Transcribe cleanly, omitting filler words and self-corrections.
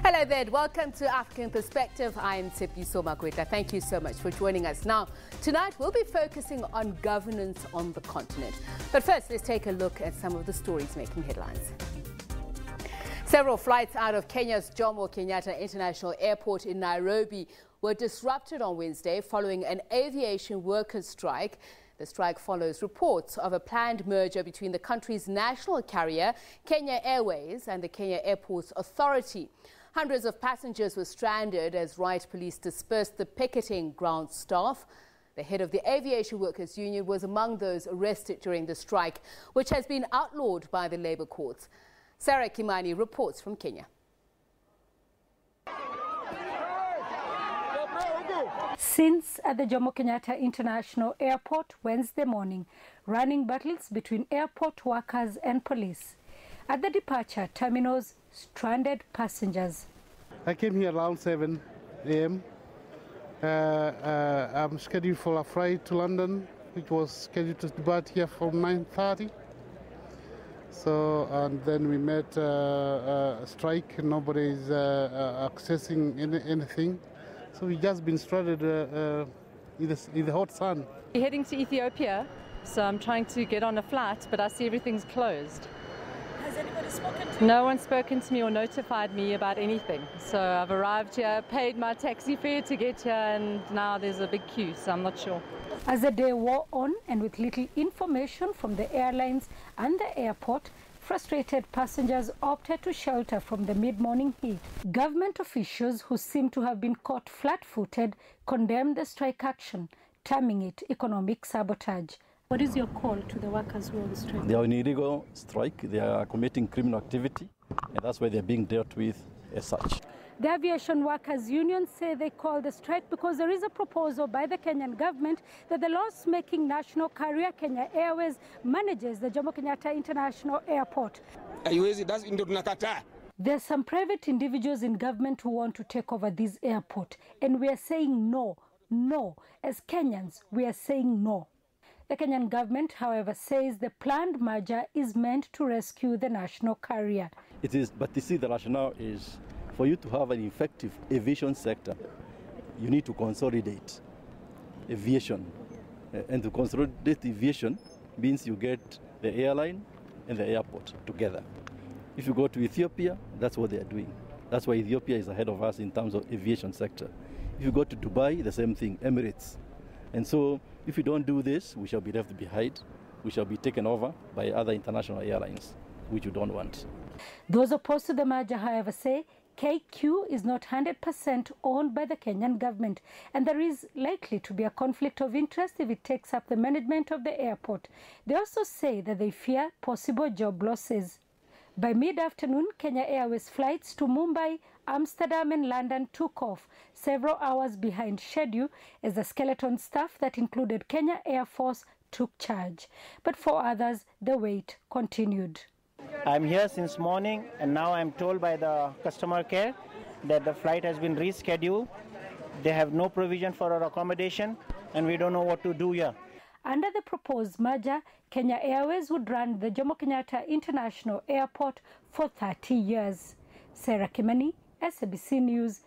Hello there, welcome to African Perspective. I'm Tsepiso Magweta. Thank you so much for joining us. Now, tonight we'll be focusing on governance on the continent. But first, let's take a look at some of the stories making headlines. Several flights out of Kenya's Jomo Kenyatta International Airport in Nairobi were disrupted on Wednesday following an aviation workers' strike. The strike follows reports of a planned merger between the country's national carrier, Kenya Airways, and the Kenya Airports Authority. Hundreds of passengers were stranded as riot police dispersed the picketing ground staff. The head of the Aviation Workers Union was among those arrested during the strike, which has been outlawed by the labour courts. Sarah Kimani reports from Kenya. Since at the Jomo Kenyatta International Airport Wednesday morning, running battles between airport workers and police. At the departure terminals, stranded passengers. I came here around 7 a.m. I'm scheduled for a flight to London, which was scheduled to depart here from 9:30. So, and then we met a strike. Nobody is accessing anything. So we've just been stranded in the hot sun. We're heading to Ethiopia, so I'm trying to get on a flight, but I see everything's closed. Has anybody spoken to you? No one's spoken to me or notified me about anything. So I've arrived here, paid my taxi fare to get here, and now there's a big queue, so I'm not sure. As the day wore on and with little information from the airlines and the airport, frustrated passengers opted to shelter from the mid-morning heat. Government officials, who seem to have been caught flat-footed, condemned the strike action, terming it economic sabotage. What is your call to the workers who are on strike? They are on illegal strike. They are committing criminal activity, and that's why they're being dealt with as such. The Aviation Workers Union say they call the strike because there is a proposal by the Kenyan government that the loss-making national carrier Kenya Airways manages the Jomo Kenyatta International Airport. There are some private individuals in government who want to take over this airport, and we are saying no, no. As Kenyans, we are saying no. The Kenyan government, however, says the planned merger is meant to rescue the national carrier. It is, but you see, the rationale is for you to have an effective aviation sector, you need to consolidate aviation. And to consolidate aviation means you get the airline and the airport together. If you go to Ethiopia, that's what they are doing. That's why Ethiopia is ahead of us in terms of aviation sector. If you go to Dubai, the same thing, Emirates. And so if we don't do this, we shall be left behind. We shall be taken over by other international airlines, which we don't want. Those opposed to the merger, however, say KQ is not 100% owned by the Kenyan government, and there is likely to be a conflict of interest if it takes up the management of the airport. They also say that they fear possible job losses. By mid-afternoon, Kenya Airways flights to Mumbai, Amsterdam and London took off, several hours behind schedule, as the skeleton staff that included Kenya Air Force took charge. But for others, the wait continued. I'm here since morning, and now I'm told by the customer care that the flight has been rescheduled. They have no provision for our accommodation, and we don't know what to do here. Under the proposed merger, Kenya Airways would run the Jomo Kenyatta International Airport for 30 years. Sarah Kimani, SABC News,